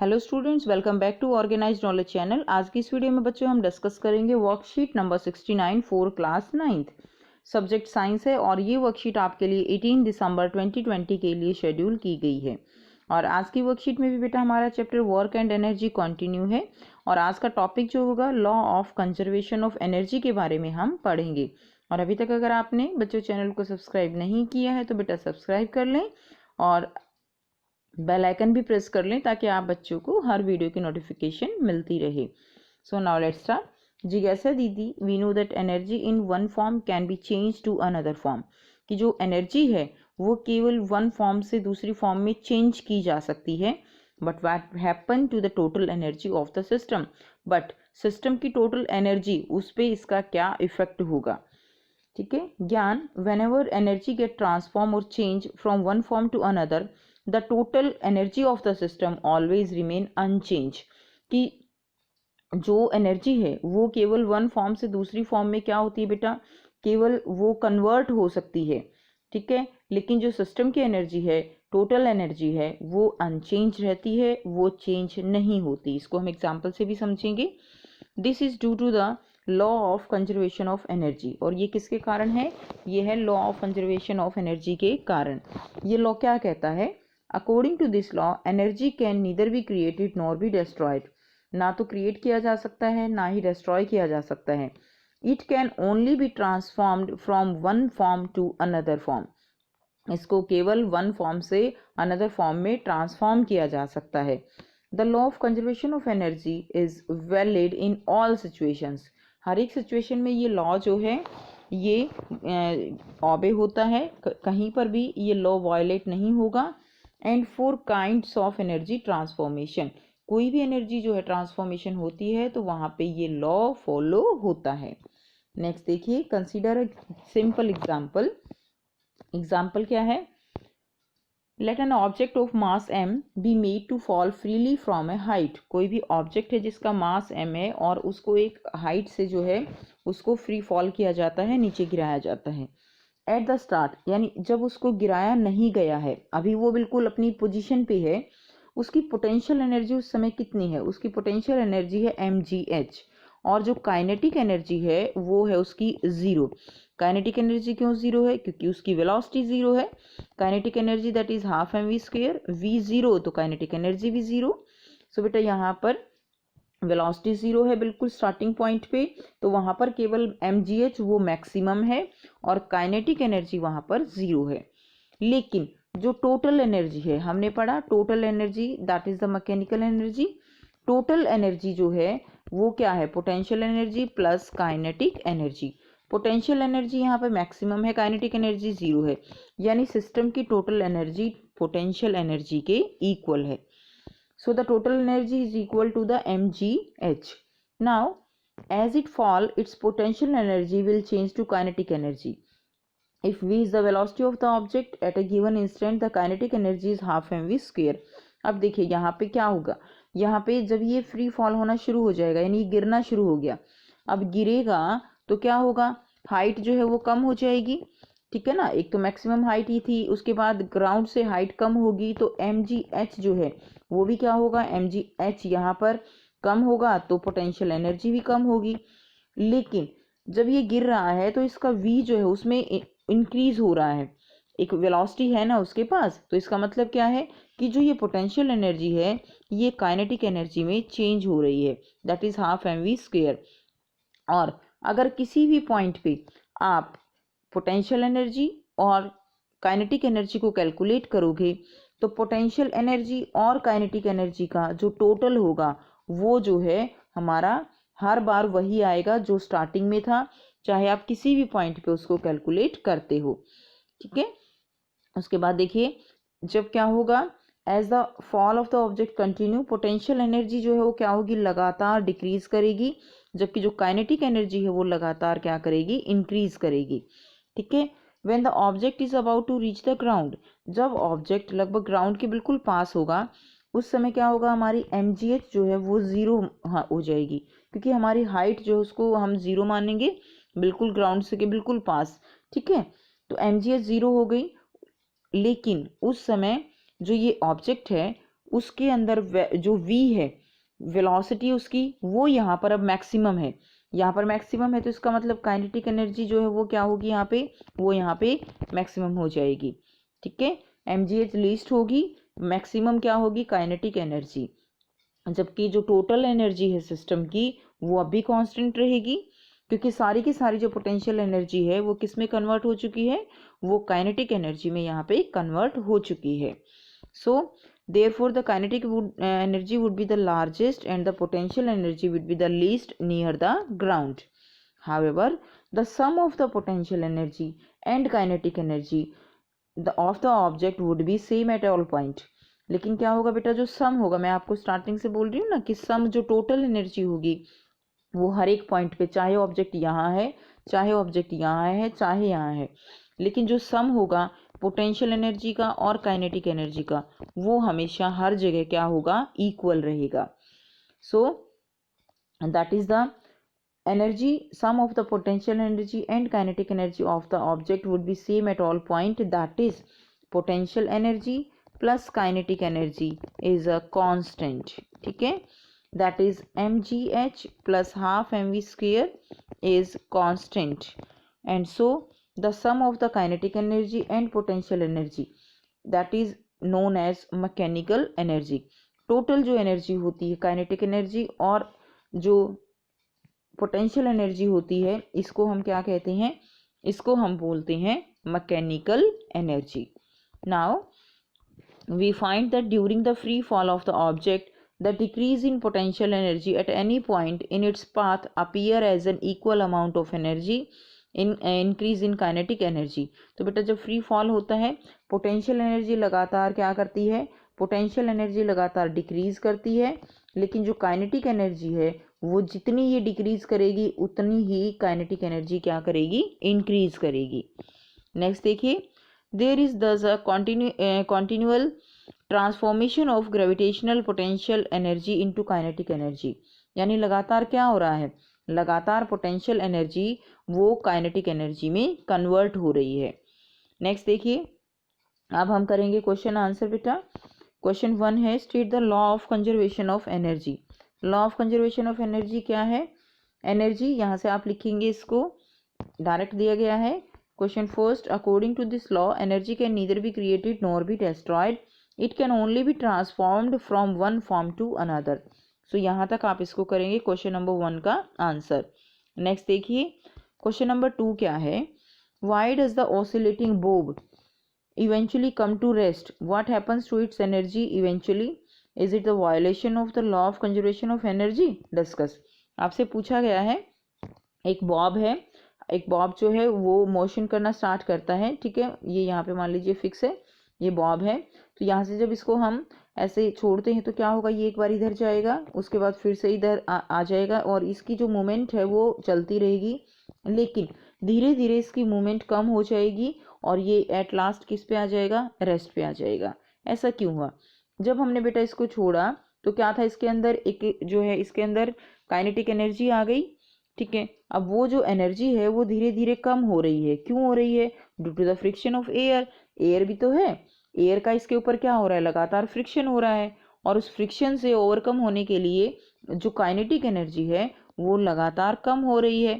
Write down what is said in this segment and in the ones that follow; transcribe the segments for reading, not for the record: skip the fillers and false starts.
Hello students, welcome back to organised knowledge channel. आज की इस वीडियो में बच्चों हम डिस्कस करेंगे worksheet number 69 for class 9th। Subject science है और ये वर्कशीट आपके लिए 18 दिसंबर 2020 के लिए शेड्यूल की गई है। और आज की वर्कशीट में भी बेटा हमारा chapter work and energy continue है और आज का टॉपिक जो होगा law of conservation of energy के बारे में हम पढ़ेंगे। और अभी तक अगर आपने बच्चों चैनल को सब्सक्राइब नहीं किया है तो बेटा सब्सक्राइब कर लें और बेल आइकन भी प्रेस कर लें ताकि आप बच्चों को हर वीडियो की नोटिफिकेशन मिलती रहे। So now let's start. जिज्ञासा दीदी, we know that energy in one form can be change to another form. कि जो एनर्जी है वो केवल वन फॉर्म से दूसरी फॉर्म में चेंज की जा सकती है। But what happen to the total energy of the system. But system की टोटल एनर्जी, उस पर इसका क्या इफेक्ट होगा। ठीक है ज्ञान, whenever energy get transform or change from one form to another the total energy of the system always remain unchange. कि जो एनर्जी है वो केवल वन फॉर्म से दूसरी फॉर्म में क्या होती है बेटा, केवल वो कन्वर्ट हो सकती है। ठीक है, लेकिन जो सिस्टम की एनर्जी है, टोटल एनर्जी है, वो अनचेंज रहती है, वो चेंज नहीं होती। इसको हम एग्जाम्पल से भी समझेंगे। This is due to the law of conservation of energy. और ये किसके कारण है, ये है law of conservation of energy के कारण। ये लॉ क्या कहता है, according to this law energy can neither be created nor be destroyed. ना तो क्रिएट किया जा सकता है ना ही डिस्ट्रॉय किया जा सकता है। It can only be transformed from one form to another form. इसको केवल वन फॉर्म से अनदर फॉर्म में ट्रांसफॉर्म किया जा सकता है। The law of conservation of energy is valid in all situations. हर एक सिचुएशन में ये लॉ जो है ये ऑबे होता है, कहीं पर भी ये लॉ वायलेट नहीं होगा। And for kinds of energy transformation, कोई भी एनर्जी जो है ट्रांसफॉर्मेशन होती है तो वहाँ पे ये लॉ फॉलो होता है। नेक्स्ट देखिए, consider a simple example. Example क्या है, let an object of mass m be made to fall freely from a height. कोई भी ऑब्जेक्ट है जिसका मास m है और उसको एक हाइट से जो है उसको फ्री फॉल किया जाता है, नीचे गिराया जाता है। एट द स्टार्ट, यानी जब उसको गिराया नहीं गया है, अभी वो बिल्कुल अपनी पोजीशन पे है, उसकी पोटेंशियल एनर्जी उस समय कितनी है, उसकी पोटेंशियल एनर्जी है mgh। और जो काइनेटिक एनर्जी है वो है उसकी ज़ीरो। काइनेटिक एनर्जी क्यों ज़ीरो है, क्योंकि उसकी वेलोसिटी ज़ीरो है। Kinetic energy that is half mv square, v zero तो काइनेटिक एनर्जी भी ज़ीरो। सो बेटा यहाँ पर वेलोसिटी ज़ीरो है बिल्कुल स्टार्टिंग पॉइंट पे, तो वहाँ पर केवल mgh वो मैक्सिमम है और काइनेटिक एनर्जी वहाँ पर ज़ीरो है। लेकिन जो टोटल एनर्जी है, हमने पढ़ा total energy that is the mechanical energy. Total energy जो है वो क्या है, potential energy plus kinetic energy. Potential energy यहाँ पर मैक्सिमम है, काइनेटिक एनर्जी ज़ीरो है, यानी सिस्टम की टोटल एनर्जी पोटेंशियल एनर्जी के इक्वल है। So the total energy is equal to the mgh. Now, as it fall, its potential energy will change to kinetic energy. If v is the velocity of the object at a given instant, the kinetic energy is half mv square. अब देखिए यहाँ पे क्या होगा, यहाँ पे जब ये फ्री फॉल होना शुरू हो जाएगा, यानी गिरना शुरू हो गया, अब गिरेगा तो क्या होगा, हाइट जो है वो कम हो जाएगी। ठीक है ना, एक तो मैक्सिमम हाइट ही थी, उसके बाद ग्राउंड से हाइट कम होगी तो mgh जो है वो भी क्या होगा, mgh यहाँ पर कम होगा तो पोटेंशियल एनर्जी भी कम होगी। लेकिन जब ये गिर रहा है तो इसका v जो है उसमें इंक्रीज हो रहा है, एक वेलोसिटी है ना उसके पास, तो इसका मतलब क्या है कि जो ये पोटेंशियल एनर्जी है ये काइनेटिक एनर्जी में चेंज हो रही है, that is half mv square. और अगर किसी भी पॉइंट पे आप पोटेंशियल एनर्जी और काइनेटिक एनर्जी को कैलकुलेट करोगे तो पोटेंशियल एनर्जी और काइनेटिक एनर्जी का जो टोटल होगा वो जो है हमारा हर बार वही आएगा जो स्टार्टिंग में था, चाहे आप किसी भी पॉइंट पे उसको कैलकुलेट करते हो। ठीक है, उसके बाद देखिए जब क्या होगा, as the fall of the object continue, potential energy जो है वो क्या होगी, लगातार डिक्रीज करेगी, जबकि जो काइनेटिक एनर्जी है वो लगातार क्या करेगी, इंक्रीज करेगी। ठीक है, when the object is about to reach the ground, जब ऑब्जेक्ट लगभग ग्राउंड के बिल्कुल पास होगा उस समय क्या होगा, हमारी mgh जो है वो ज़ीरो हो जाएगी, क्योंकि हमारी हाइट जो है उसको हम ज़ीरो मानेंगे बिल्कुल ग्राउंड से के बिल्कुल पास। ठीक है, तो mgh ज़ीरो हो गई, लेकिन उस समय जो ये ऑब्जेक्ट है उसके अंदर जो v है, वेलोसिटी उसकी, वो यहाँ पर अब मैक्सिमम है। यहाँ पर मैक्सिमम है तो इसका मतलब काइनेटिक एनर्जी जो है वो क्या होगी यहाँ पे, वो यहाँ पे मैक्सिमम हो जाएगी। ठीक है, mgh लीस्ट होगी, मैक्सिमम क्या होगी, काइनेटिक एनर्जी। जबकि जो टोटल एनर्जी है सिस्टम की वो अभी कांस्टेंट रहेगी, क्योंकि सारी की सारी जो पोटेंशियल एनर्जी है वो किस में कन्वर्ट हो चुकी है, वो काइनेटिक एनर्जी में यहाँ पे कन्वर्ट हो चुकी है। सो therefore the kinetic energy would be the largest and the potential energy would be the least near the ground. However, the sum of the potential energy and kinetic energy of the object would be same at all point. लेकिन क्या होगा बेटा, जो सम होगा, मैं आपको starting से बोल रही हूँ ना कि सम जो टोटल एनर्जी होगी वो हर एक पॉइंट पे, चाहे ऑब्जेक्ट यहाँ है, चाहे ऑब्जेक्ट यहाँ है, चाहे यहाँ है, लेकिन जो सम होगा पोटेंशियल एनर्जी का और काइनेटिक एनर्जी का, वो हमेशा हर जगह क्या होगा, इक्वल रहेगा। So that is the energy, sum of the potential energy and kinetic energy of the object would be same at all point, that is potential energy plus kinetic energy is a constant। ठीक है, that is mgh plus half mv square is constant, and so the sum of the kinetic energy and potential energy that is known as mechanical energy। Total जो energy होती है, kinetic energy और जो potential energy होती है, इसको हम क्या कहते हैं, इसको हम बोलते हैं mechanical energy. Now we find that during the free fall of the object the decrease in potential energy at any point in its path appear as an equal amount of energy in increase in kinetic energy. तो बेटा जब free fall होता है, potential energy लगातार क्या करती है, potential energy लगातार डिक्रीज करती है, लेकिन जो काइनेटिक एनर्जी है वो जितनी ये डिक्रीज करेगी उतनी ही काइनेटिक एनर्जी क्या करेगी, इंक्रीज करेगी। नेक्स्ट देखिए, there is this a continual transformation of gravitational potential energy into kinetic energy. यानी लगातार क्या हो रहा है, लगातार पोटेंशियल एनर्जी वो काइनेटिक एनर्जी में कन्वर्ट हो रही है। नेक्स्ट देखिए, अब हम करेंगे क्वेश्चन आंसर बेटा। क्वेश्चन 1 है, state the law of conservation of energy. Law of conservation of energy क्या है, एनर्जी यहाँ से आप लिखेंगे, इसको डायरेक्ट दिया गया है। Question first, according to this law energy can neither be created nor be destroyed, it can only be transformed from one form to another. So यहाँ तक आप इसको करेंगे क्वेश्चन नंबर 1 का आंसर। नेक्स्ट देखिए, क्वेश्चन नंबर 2 क्या है, why does the oscillating bob eventually come to rest, what happens to its energy eventually, is it the violation of the law of conservation of energy, discuss। आपसे पूछा गया है, एक Bob है, एक बॉब जो है वो मोशन करना स्टार्ट करता है, ठीक है, ये यहाँ पे मान लीजिए फिक्स है, ये बॉब है, तो यहाँ से जब इसको हम ऐसे छोड़ते हैं तो क्या होगा, ये एक बार इधर जाएगा, उसके बाद फिर से इधर आ जाएगा, और इसकी जो मूवमेंट है वो चलती रहेगी, लेकिन धीरे धीरे इसकी मूवमेंट कम हो जाएगी और ये एट लास्ट किस पे आ जाएगा, रेस्ट पे आ जाएगा। ऐसा क्यों हुआ, जब हमने बेटा इसको छोड़ा तो क्या था, इसके अंदर एक जो है, इसके अंदर काइनेटिक एनर्जी आ गई, ठीक है। अब वो जो एनर्जी है वो धीरे धीरे कम हो रही है, क्यों हो रही है, due to the friction of air. Air भी तो है, एयर का इसके ऊपर क्या हो रहा है, लगातार फ्रिक्शन हो रहा है, और उस फ्रिक्शन से ओवरकम होने के लिए जो काइनेटिक एनर्जी है वो लगातार कम हो रही है,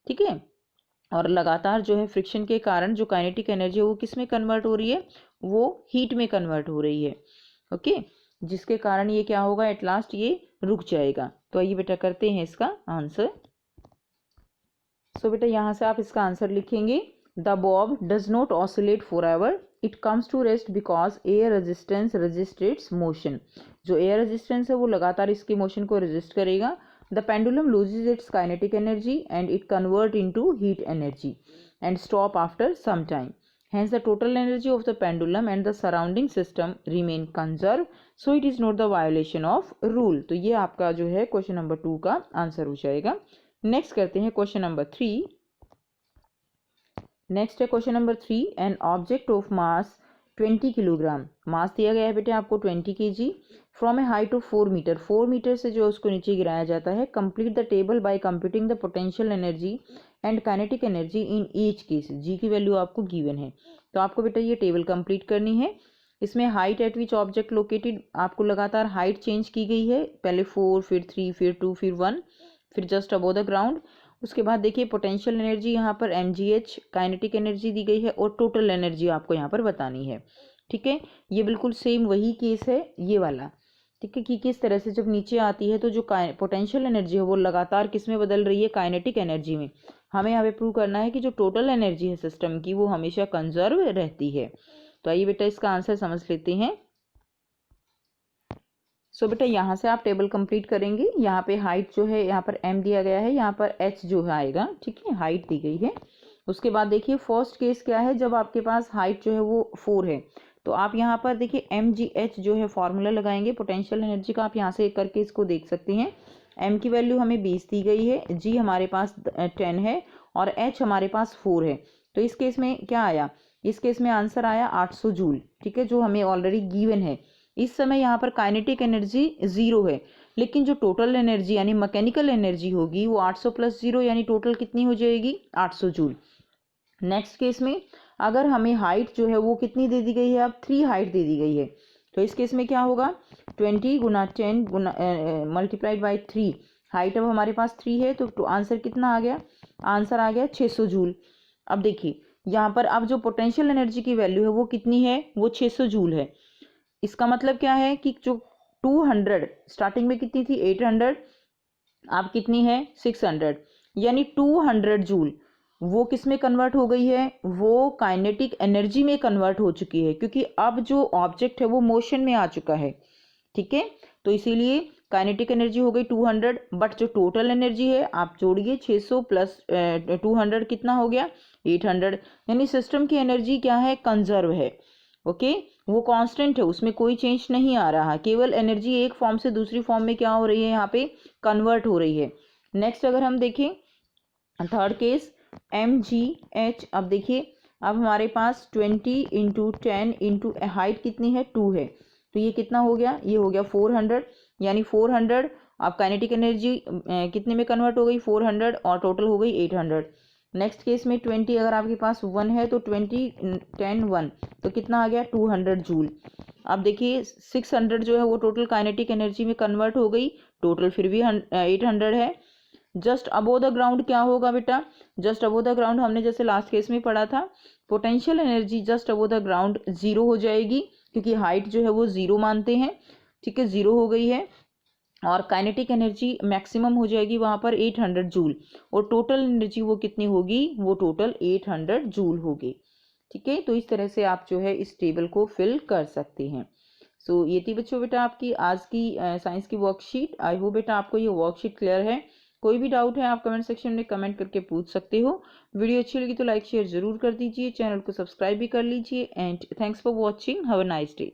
ठीक है। और लगातार जो है फ्रिक्शन के कारण जो काइनेटिक एनर्जी है वो किस में कन्वर्ट हो रही है, वो हीट में कन्वर्ट हो रही है, ओके, जिसके कारण ये क्या होगा, एट लास्ट ये रुक जाएगा। तो आइए बेटा करते हैं इसका आंसर। सो बेटा यहाँ से आप इसका आंसर लिखेंगे, the bob does not oscillate for ever, it comes to rest because air resistance resist its motion. जो एयर रेजिस्टेंस है वो लगातार इसके मोशन को रेजिस्ट करेगा। The pendulum loses its kinetic energy and it convert into heat energy and stop after some time. Hence, the total energy of the pendulum and the surrounding system remain conserved. So, it is not the violation of rule. तो ये आपका जो है question number 2 का answer हो जाएगा। Next करते हैं क्वेश्चन नंबर 3। नेक्स्ट है question number 3, N object of mass 20 kilogram, मास दिया गया है बेटे आपको 20 kg, from a height of 4 metre, 4 metre से जो उसको नीचे गिराया जाता है। Complete the table by computing the potential energy and kinetic energy in each case. जी की वैल्यू आपको गिवन है, तो आपको बेटा ये टेबल कंप्लीट करनी है। इसमें height eight which object located, आपको लगातार हाइट चेंज की गई है, पहले 4 फिर 3 फिर 2 फिर 1 फिर जस्ट अबव द ग्राउंड। उसके बाद देखिए पोटेंशियल एनर्जी यहाँ पर mgh काइनेटिक एनर्जी दी गई है और टोटल एनर्जी आपको यहाँ पर बतानी है। ठीक है, ये बिल्कुल सेम वही केस है ये वाला। ठीक है, कि किस तरह से जब नीचे आती है तो जो पोटेंशियल एनर्जी है वो लगातार किस में बदल रही है, काइनेटिक एनर्जी में। हमें यहाँ पे प्रूव करना है कि जो टोटल एनर्जी है सिस्टम की वो हमेशा कंजर्व रहती है। तो आइए बेटा इसका आंसर समझ लेते हैं। सो बेटा यहाँ से आप टेबल कंप्लीट करेंगे। यहाँ पे हाइट जो है यहाँ पर m दिया गया है, यहाँ पर h जो है आएगा। ठीक है, हाइट दी गई है। उसके बाद देखिए फर्स्ट केस क्या है, जब आपके पास हाइट जो है वो 4 है तो आप यहाँ पर देखिए mgh जो है फॉर्मूला लगाएंगे पोटेंशियल एनर्जी का। आप यहाँ से करके इसको देख सकते हैं। m की वैल्यू हमें 20 दी गई है, g हमारे पास 10 है और h हमारे पास 4 है। तो इस केस में क्या आया, इस केस में आंसर आया 800 जूल। ठीक है, जो हमें ऑलरेडी गिवन है। इस समय यहाँ पर काइनेटिक एनर्जी 0 है, लेकिन जो टोटल एनर्जी यानी मैकेनिकल एनर्जी होगी वो 800 प्लस 0 यानी टोटल कितनी हो जाएगी, 800 जूल। नेक्स्ट केस में अगर हमें हाइट जो है वो कितनी दे दी गई है, अब 3 हाइट दे दी गई है, तो इस केस में क्या होगा 20 गुना 10 गुना मल्टीप्लाइड बाई 3। हाइट अब हमारे पास 3 है तो आंसर कितना आ गया, आंसर आ गया 600 जूल। अब देखिए यहाँ पर अब जो पोटेंशियल एनर्जी की वैल्यू है वो कितनी है, वो 600 जूल है। इसका मतलब क्या है कि जो 200 स्टार्टिंग में कितनी थी 800, अब कितनी है 600, यानी 200 जूल वो किस में कन्वर्ट हो गई है, वो काइनेटिक एनर्जी में कन्वर्ट हो चुकी है, क्योंकि अब जो ऑब्जेक्ट है वो मोशन में आ चुका है। ठीक है, तो इसीलिए काइनेटिक एनर्जी हो गई 200, बट जो टोटल एनर्जी है आप जोड़िए 600 प्लस 200 कितना हो गया 800, यानी सिस्टम की एनर्जी क्या है, कंजर्व है। ओके, वो कांस्टेंट है, उसमें कोई चेंज नहीं आ रहा, केवल एनर्जी एक फॉर्म से दूसरी फॉर्म में क्या हो रही है, यहाँ पे कन्वर्ट हो रही है। नेक्स्ट अगर हम देखें थर्ड केस mgh, अब देखिए अब हमारे पास 20 इंटू 10 इंटू हाइट कितनी है 2 है, तो ये कितना हो गया, ये हो गया 400, यानी 400 अब काइनेटिक एनर्जी कितने में कन्वर्ट हो गई 400 और टोटल हो गई 800। नेक्स्ट केस में 20 अगर आपके पास 1 है तो 20 10 1 तो कितना आ गया 200 जूल। अब देखिए 600 जो है वो टोटल काइनेटिक एनर्जी में कन्वर्ट हो गई, टोटल फिर भी 800 है। जस्ट अबो द ग्राउंड क्या होगा बेटा, जस्ट अबो द ग्राउंड हमने जैसे लास्ट केस में पढ़ा था, potential energy just above the ground 0 हो जाएगी, क्योंकि हाइट जो है वो 0 मानते हैं। ठीक है, 0 हो गई है और काइनेटिक एनर्जी मैक्सिमम हो जाएगी वहाँ पर 800 जूल, और टोटल एनर्जी वो कितनी होगी, वो टोटल 800 जूल होगी। ठीक है, तो इस तरह से आप जो है इस टेबल को फिल कर सकते हैं। सो ये थी बच्चों बेटा आपकी आज की साइंस की वर्कशीट। आई होप बेटा आपको ये वर्कशीट क्लियर है। कोई भी डाउट है आप कमेंट सेक्शन में कमेंट करके पूछ सकते हो। वीडियो अच्छी लगी तो लाइक शेयर जरूर कर दीजिए, चैनल को सब्सक्राइब भी कर लीजिए। And thanks for watching, have a nice day.